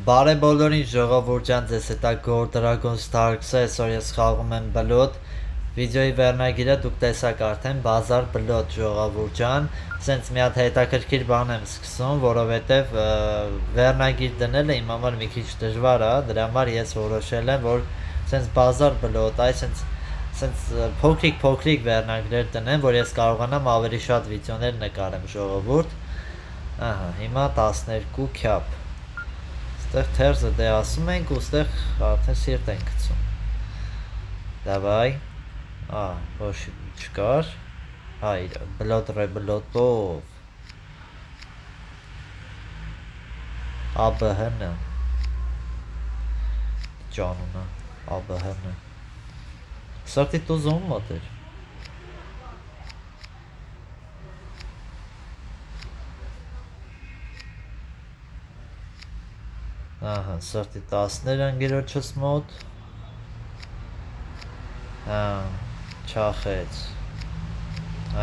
Բարե բոլորին ժողովուրդ ջան, ձեզ հետ է Gold Dragon Starks-ը, այսօր ես խաղում եմ բլոտ։ Վիդեոյի վերնագիրը դուք տեսաք արդեն, բազար բլոտ ժողովուրդ ջան։ Սենց մի հատ հետաքրքիր բան եմ սկսում, որովհետև վերնագիր դնելը իմ համար մի քիչ դժվար է, դրա համար ես որոշել եմ, որ սենց բազար բլոտ, սենց փոքրիկ վերնագրեր տնեմ, որ ես կարողանամ ավելի շատ վիդեոներ նկարեմ ժողովուրդ։ Ահա, հիմա 12 քյապ։ Ստեղ թերզը դե ասում ենք ու ստեղ արդեն սիրտ ենք գցում։ Դավայ։ Ոչ չկար։ Հայր, բլոտ ռեբլոտով։ ABHN Ջանունը, ABHN Սրտի տուզում մոտ էր։ Ահա, սրտի 10-ներ անգերոջս մոտ։ Չախեց։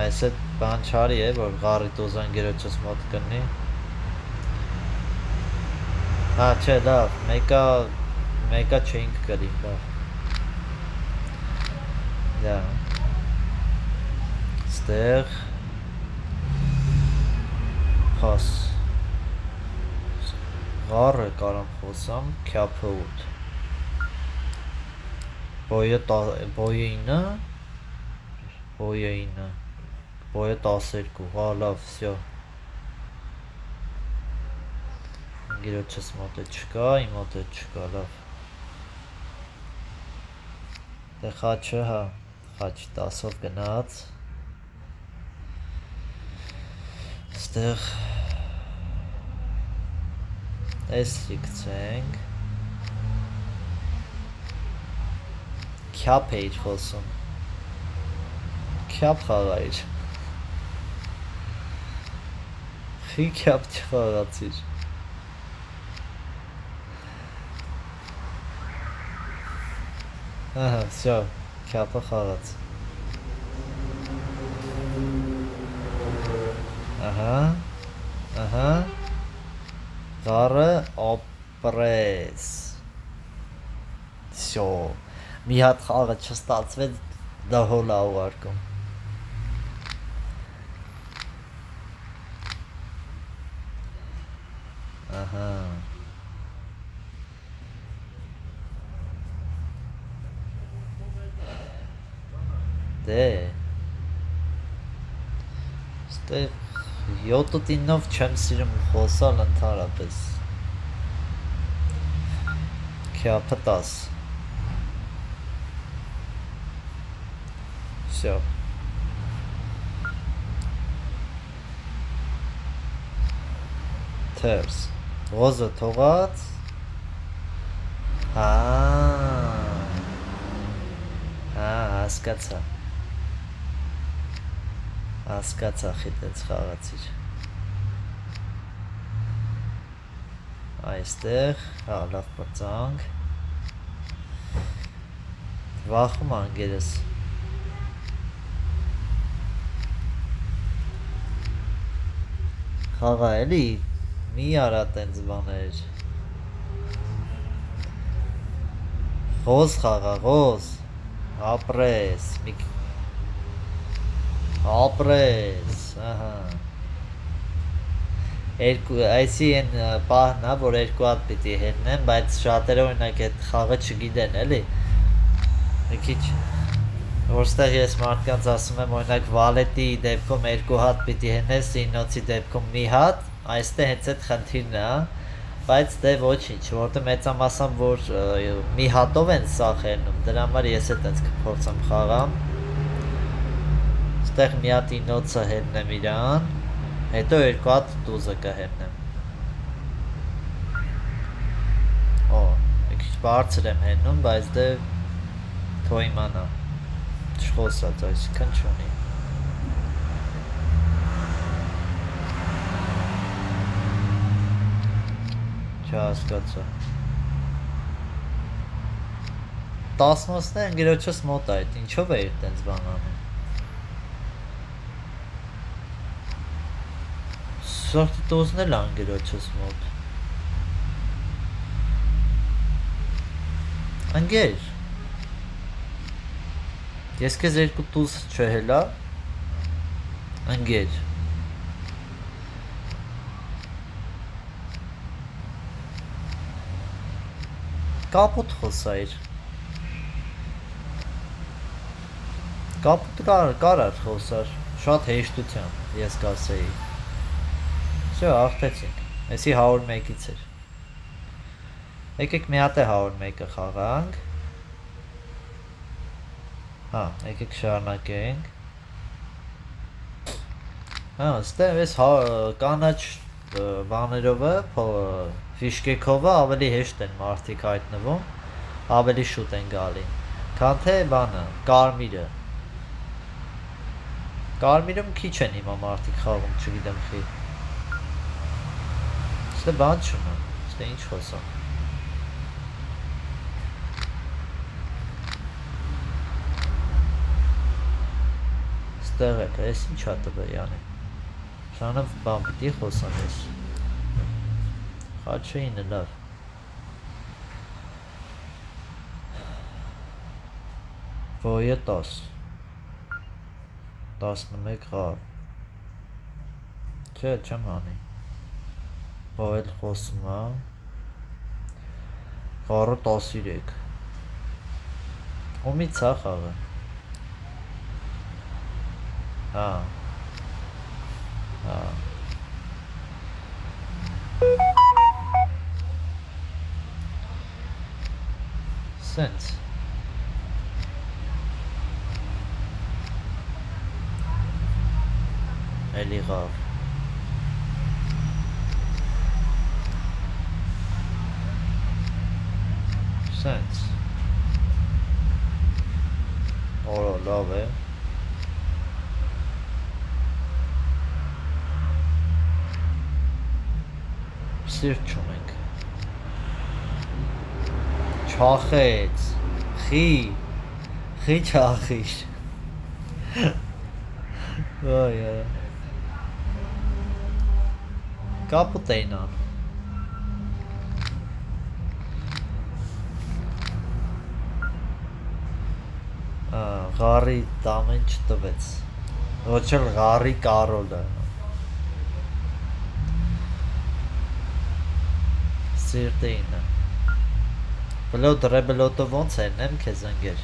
Այս էտ բան չարի է, որ գարի տուզ անգերոջս մոտ կնի։ Չէ, լավ, մեկա չենք կրի, լավ։ Դա։ Ստեղ։ Պաս։ Գարը կարամ խոսամ, քյապը 8 Բոյը 9 Բոյը 12 լավ, վսյո Գիրոչս մոտ է չկա, իմ մոտ է չկա, լավ Դե խաչը, հա, խաչ 10-ով գնաց Ստեղ Այս լիքցենք Քյապ էիր խոսում Քյապ խաղայր Խի քյապ չխաղացիր Ահա, վսյո, քյապը խաղաց Ահա Գարը ապրես Վսյո Մի հատ խաղը չստացվեց դա հոլ է ուղարկում Ահա Դե Ստեղ 7-9-ով չեմ սիրում խոսալ ընդհանրապես Քյապը 10 Всё Թերս Ղոզը թողած Հասկացա Հասկացա խիտեց խաղացիր Այստեղ, լավ պրծանք Վախում անգերս Խաղա էլի, մի արա տենց բաներ Ղոզ խաղա, ղոզ Ապրես Ապրես, ահա Այսի են պահն է, որ երկու հատ պիտի հետնեմ, բայց շատերը օրինակ այդ խաղը չգիտեն, էլի Մի քիչ Որ ստեղ ես մարդկանց ասում եմ, օրինակ վալետի դեպքում երկու հատ պիտի հետնես, ինոցի դեպքում մի հատ Այստեղ հենց այդ խնդիրն է, բայց դե ոչինչ, որտեղ մեծամասամբ որ մի հատով են սաղ հետնում, դրա համար ես է տենց կփորձեմ խաղամ Ստեղ մի հատ ինոցը հետնեմ իրան Հետո երկու հատ տուզը կհետնեմ Մի քիչ բարձր եմ հետնում, բայց դե թո իմանա Չխոսած, այսինքն չունի Չհասկացա 10-ը ընգերոջս մոտ այդ, ինչով էիր տենց բան անում Սորտի տոզն էլ անգերոջս մոտ Ընկեր։ Ես քեզ երկու տուզ չհելա։ Ընկեր։ Կապուտ խոսայր։ Կապուտ կարար խոսար։ Շատ հեշտությամբ ես կասեի։ Всё, աղթեցինք։ Էսի 101-ից էր։ Եկեք մի հատ է 101-ը խաղանք։ Հա, եկեք շարունակենք։ Հա, ստեղ էս կանաչ բաներով է, ֆիշկեքով ավելի հեշտ են մարդիկ հայտնվում, ավելի շուտ են գալի, քան թե բանը, կարմիրը։ Կարմիրում քիչ են հիմա մարդիկ խաղում, չգիտեմ խի։ Ստե բան չունեմ, ստե ինչ խոսամ։ Ստեղ է, ես ինչա տվե յանի։ Շանով բան պիտի խոսամ ես։ Խաչը ինը լավ։ Ոյը 10 11 խաղ։ Չէ, չեմ հանի։ Ոյել խոսում է։ Խաղը 13։ Ումից է խաղը։ Հա։ Հա։ Սենց։ Էլի խաղ։ Սենց։ Օրո, լավ է։ Սիրտ չունենք։ Չախեց, խի չախիր։ Ոյ, կապուտ էին անում։ Ղարի դամեն չտվեց, ոչ էլ ղարի կարոլը։ Սիրտ էինը։ Բլոտ ռեբլոտը ոնց են եմ քեզ ընգեր։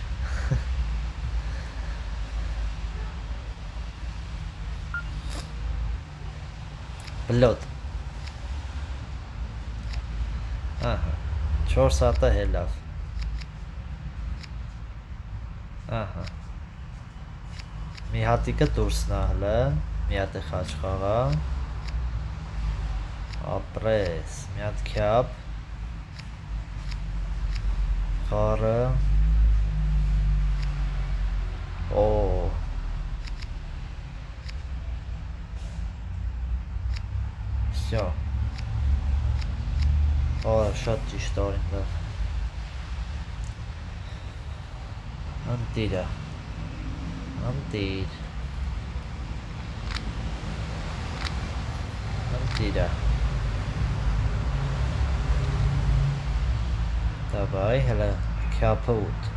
Բլոտ։ Ահա, 4 հատը հելավ։ Ահա։ Մի հատիկը դուրսն է հլը, մի հատ է խաչ խաղա։ Ապրես, մի հատ քյապ։ Խարը։ Օ։ Всё։ Օ, շատ ճիշտ օրինակ։ Անտիրա։ Անտիր։ Անտիրա։ Давай, հələ քյապը 8։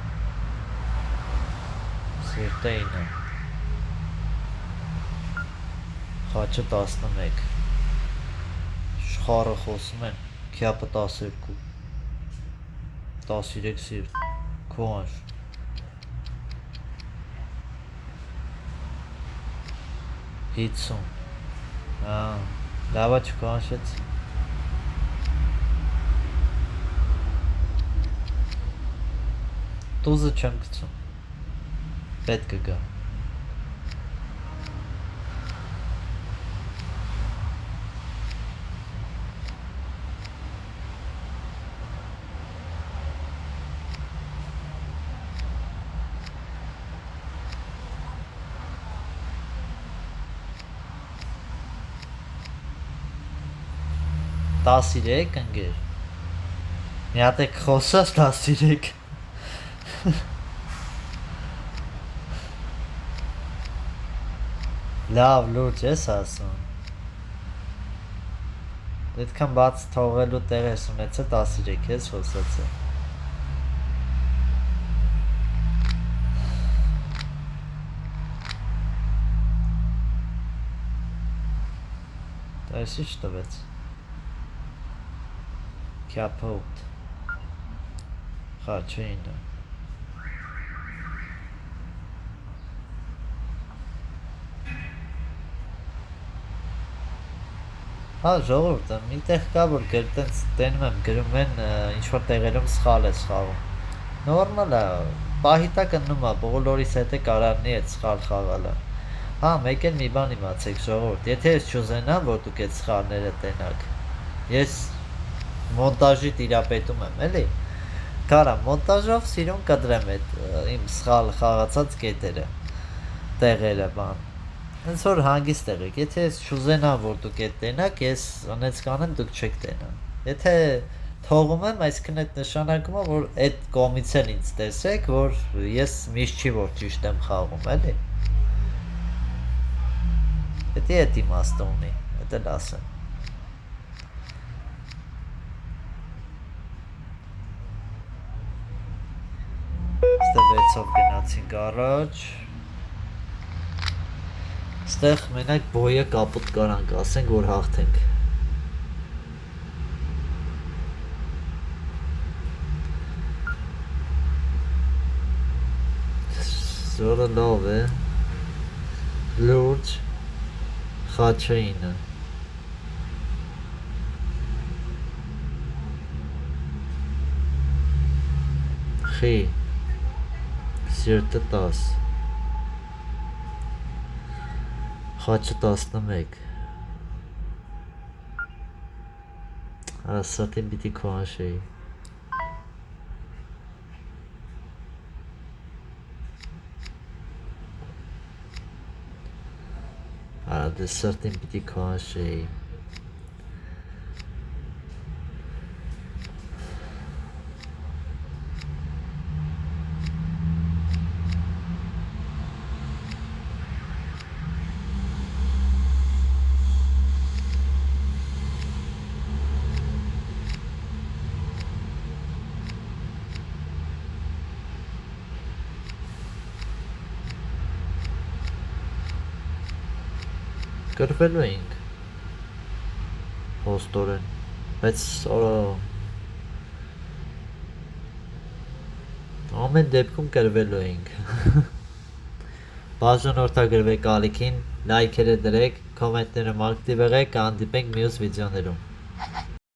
Սիրտը 9։ Խաչը 11։ Շխարը խոսում են, քյապը 12։ 13 սիրտ, քո անշ։ Հիցուն, լավա չկանշեց։ Տուզը չեմ գցում, պետք է գա։ Տասիրեք ընգեր, մի հատ եք խոսած տասիրեք։ Լավ լուրջ ես ասում։ Դետքան բաց թողելու տեղ ես ունեցել տասիրեք ես խոսացը։ Այս ինչ տվեց։ Capote։ Խաչինը։ Հա, ժողովուրդ, միտեղ կա, որ տենց տենում եմ, գրում են ինչ-որ տեղերում սխալ է սխաղում։ Նորմալ է, պահիտակ ըննում է, բոլորիս հետ է կարարնի այդ սխալ խաղալը։ Հա, մեկ էլ մի բան իմացեք ժողովուրդ, եթե ես չուզենամ, որ դուք այդ սխալները տենաք, ես մոնտաժի տիրապետում եմ, էլի։ Կարամ, մոնտաժով սիրուն կդրեմ այդ իմ սխալ խաղացած կետերը, տեղերը բան։ Հենց որ հանգիստ եղեք, եթե ես չուզենամ, որ դուք այդ տենաք, ես անեց կանեմ, դուք չեք տենա։ Եթե թողում եմ, այսինքն այդ նշանակում է, որ այդ կողմից էլ ինձ տեսեք, որ ես միշտ չի որ ճիշտ եմ խաղում, էլի։ Պետք է այդ իմաստը ունի, այդ էլ ասեմ։ Ստե 6-ով գնացինք առաջ։ Ստեղ մենակ բոյը կապուտ կարանք, ասենք, որ հաղթենք։ Զորը լավ է, լուրջ, խաչինը։ Խի, սիրտը 10։ Խաչը 11։ Սրտին պիտի քո անշեի։ Դե սրտին պիտի քո անշեի։ Գրվելու էինք հոստորեն, բայց ամեն դեպքում գրվելու էինք։ Բաժանորդագրվեք ալիքին, լայքերը դրեք, կոմենտներում ակտիվ եղեք, կհանդիպենք մյուս վիդեոներում։